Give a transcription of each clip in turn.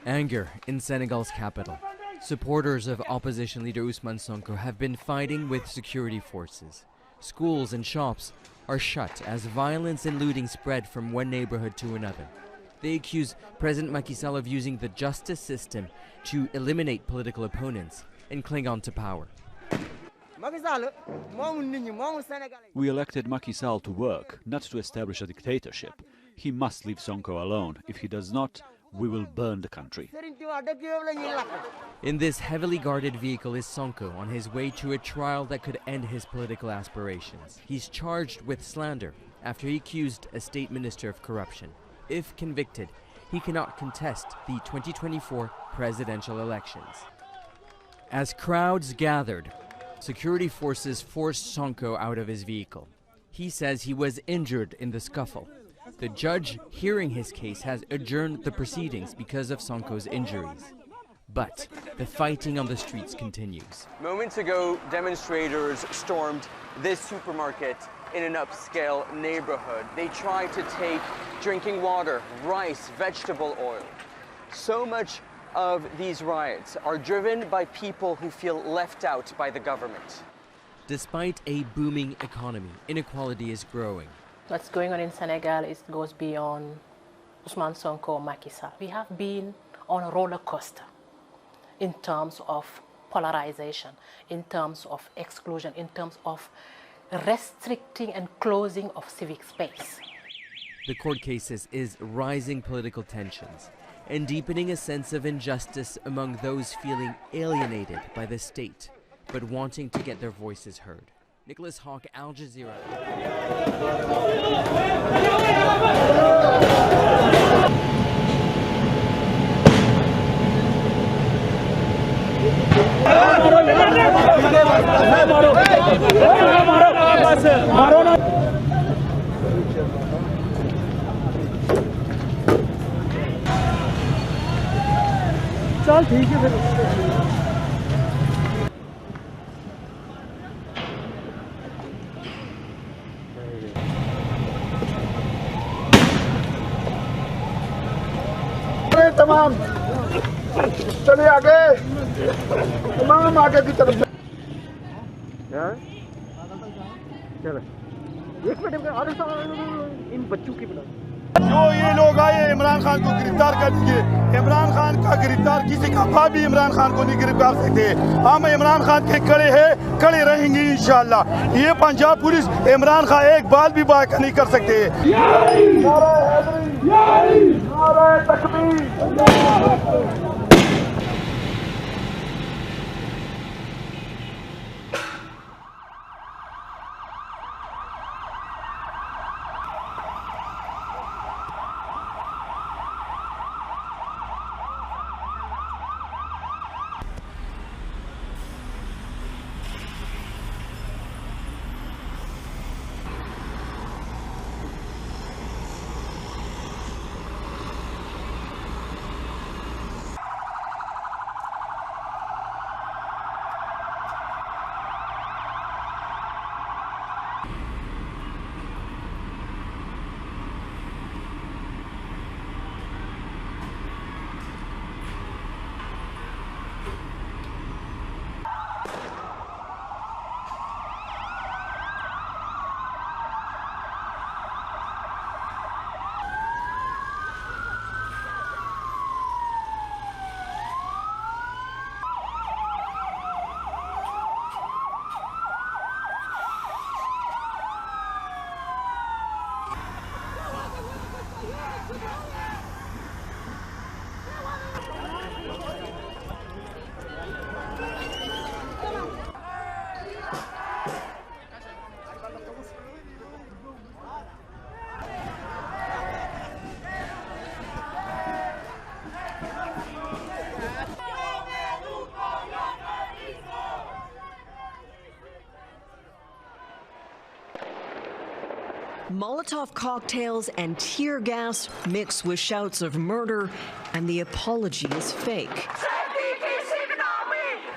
Anger in Senegal's capital. Supporters of opposition leader Ousmane Sonko have been fighting with security forces. Schools and shops are shut as violence and looting spread from one neighborhood to another. They accuse President Macky Sall of using the justice system to eliminate political opponents and cling on to power. We elected Macky Sall to work, not to establish a dictatorship. He must leave Sonko alone. If he does not, we will burn the country. In this heavily guarded vehicle is Sonko on his way to a trial that could end his political aspirations. He's charged with slander after he accused a state minister of corruption. If convicted, he cannot contest the 2024 presidential elections. As crowds gathered, security forces forced Sonko out of his vehicle. He says he was injured in the scuffle. The judge hearing his case has adjourned the proceedings because of Sonko's injuries. But the fighting on the streets continues. Moments ago, demonstrators stormed this supermarket in an upscale neighborhood. They tried to take drinking water, rice, vegetable oil. So much of these riots are driven by people who feel left out by the government. Despite a booming economy, inequality is growing. What's going on in Senegal goes beyond Ousmane Sonko or Macky Sall. We have been on a roller coaster in terms of polarization, in terms of exclusion, in terms of restricting and closing of civic space. The court cases is rising political tensions and deepening a sense of injustice among those feeling alienated by the state, but wanting to get their voices heard. Nicholas Hawk, Al Jazeera. चल ठीक है फिर तमाम चलिए आगे तमाम आगे की तरफ चलो एक मिनट में और इन बच्चों की बना जो ये लोग आए इमरान खान को गिरफ्तार कर दिए इमरान खान का गिरफ्तार किसी का बाप भी इमरान खान को नहीं गिरफ्तार सकते हम इमरान खान के खड़े हैं खड़े रहेंगे इंशाल्लाह ये पंजाब पुलिस इमरान खान एक बाल भी बात नहीं कर सकते Molotov cocktails and tear gas mixed with shouts of murder, and the apology is fake.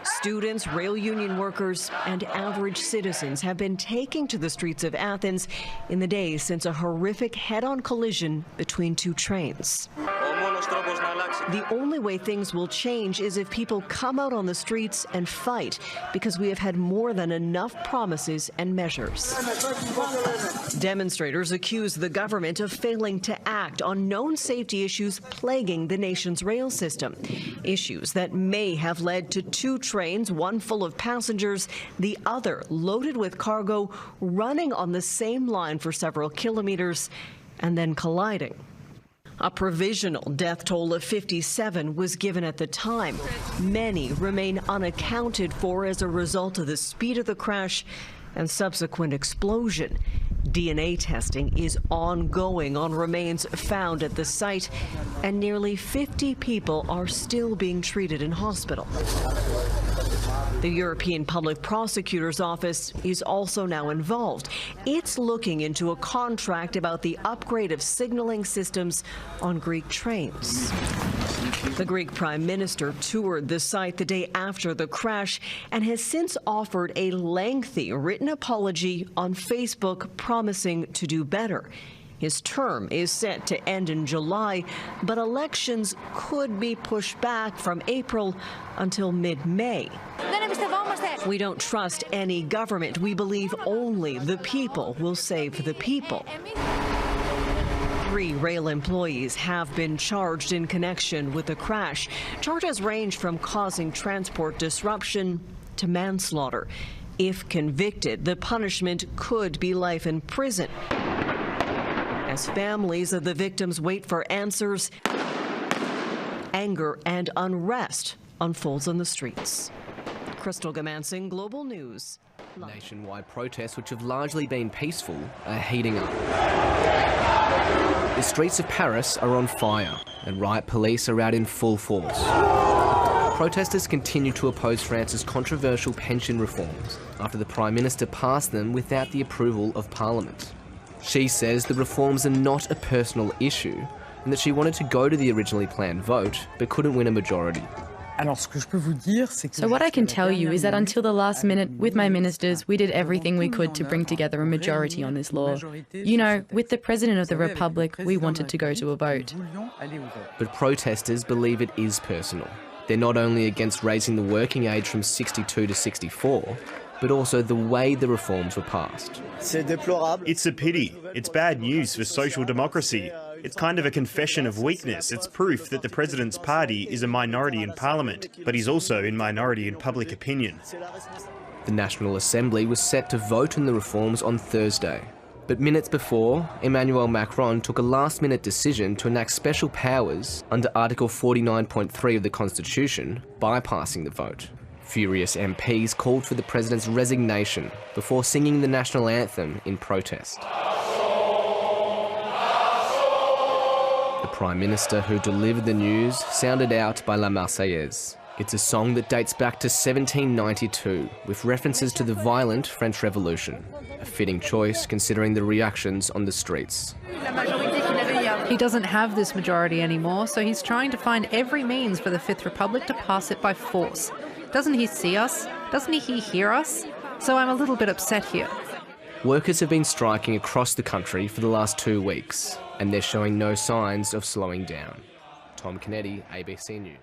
Students, rail union workers, and average citizens have been taking to the streets of Athens in the days since a horrific head-on collision between two trains. the only way things will change is if people come out on the streets and fight, because we have had more than enough promises and measures. Demonstrators accuse the government of failing to act on known safety issues plaguing the nation's rail system. Issues that may have led to 2 trains, one full of passengers, the other loaded with cargo, running on the same line for several kilometers and then colliding. A provisional death toll of 57 was given at the time. Many remain unaccounted for as a result of the speed of the crash and subsequent explosion. DNA testing is ongoing on remains found at the site, and nearly 50 people are still being treated in hospital. The European Public Prosecutor's Office is also now involved. It's looking into a contract about the upgrade of signaling systems on Greek trains. The Greek Prime Minister toured the site the day after the crash and has since offered a lengthy written apology on Facebook, promising to do better. His term is set to end in July, but elections could be pushed back from April until mid-May. We don't trust any government. We believe only the people will save the people. 3 rail employees have been charged in connection with the crash. Charges range from causing transport disruption to manslaughter. If convicted, the punishment could be life in prison. As families of the victims wait for answers, anger and unrest unfolds on the streets. Crystal Gamansing, Global News. Nationwide protests, which have largely been peaceful, are heating up. The streets of Paris are on fire and riot police are out in full force. Protesters continue to oppose France's controversial pension reforms after the Prime Minister passed them without the approval of Parliament. She says the reforms are not a personal issue and that she wanted to go to the originally planned vote but couldn't win a majority. So what I can tell you is that until the last minute, with my ministers, we did everything we could to bring together a majority on this law. You know, with the President of the Republic, we wanted to go to a vote. But protesters believe it is personal. They're not only against raising the working age from 62 to 64, but also the way the reforms were passed. It's a pity. It's bad news for social democracy. It's kind of a confession of weakness. It's proof that the President's party is a minority in Parliament, but he's also in minority in public opinion. The National Assembly was set to vote on the reforms on Thursday. But minutes before, Emmanuel Macron took a last-minute decision to enact special powers under Article 49.3 of the Constitution, bypassing the vote. Furious MPs called for the President's resignation before singing the national anthem in protest. The Prime Minister who delivered the news sounded out by La Marseillaise. It's a song that dates back to 1792, with references to the violent French Revolution. A fitting choice considering the reactions on the streets. He doesn't have this majority anymore, so he's trying to find every means for the Fifth Republic to pass it by force. Doesn't he see us? Doesn't he hear us? So I'm a little bit upset here. Workers have been striking across the country for the last 2 weeks, and they're showing no signs of slowing down. Tom Kennedy, ABC News.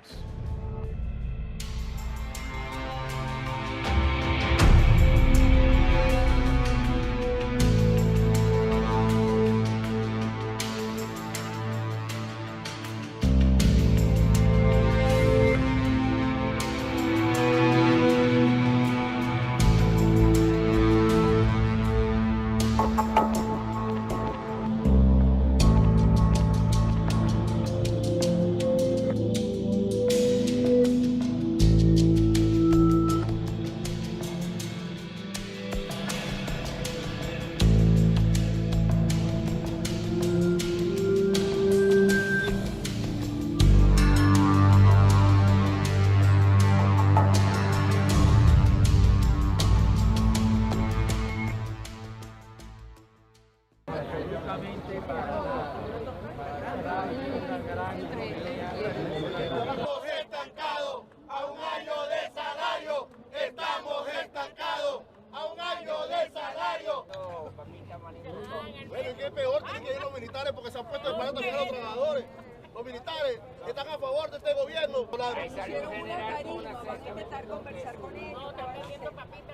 Los militares están a favor de este gobierno.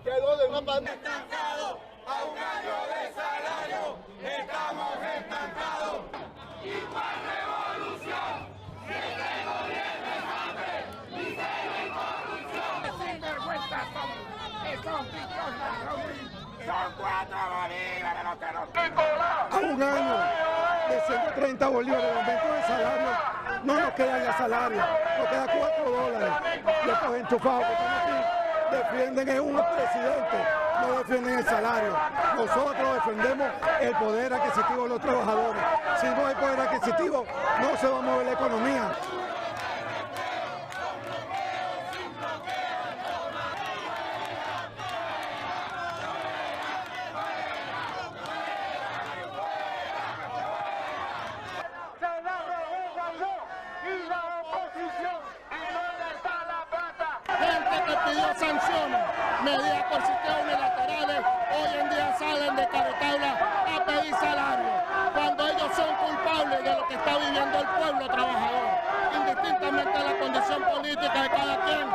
Quedó de una pandemia. Estancados a un año de salario. Estamos estancados. ¿Y cuál revolución? Si este gobierno es hambre, miseria y corrupción. Sinvergüenzas son pichones, son 4 bolívares los que nos... A un año de 130 bolívares de aumento de salario, no nos queda ya salario, nos queda $4. Y estos enchufados que están aquí defienden a un presidente, no defienden el salario. Nosotros defendemos el poder adquisitivo de los trabajadores. Si no hay poder adquisitivo, no se va a mover la economía. Sanciones, medidas coercitivas unilaterales, hoy en día salen de carretabla a pedir salario, cuando ellos son culpables de lo que está viviendo el pueblo trabajador, indistintamente de la condición política de cada quien.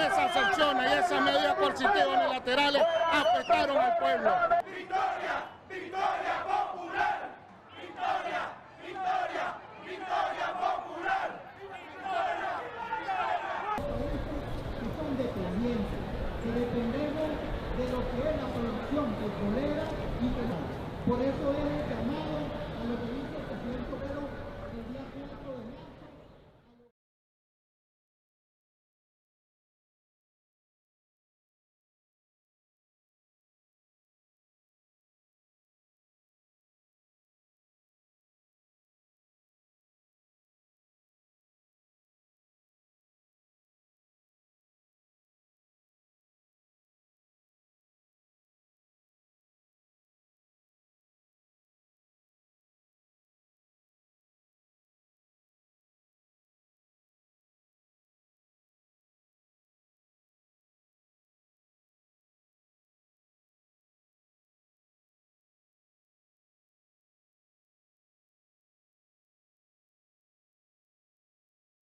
Esas sanciones y esas medidas coercitivas unilaterales afectaron al pueblo. ¡Victoria! ¡Victoria popular! ¡Victoria! ¡Victoria! ¡Victoria popular! Que dependemos de lo que es la producción petrolera y penal. Por eso es el llamado a lo que dice el presidente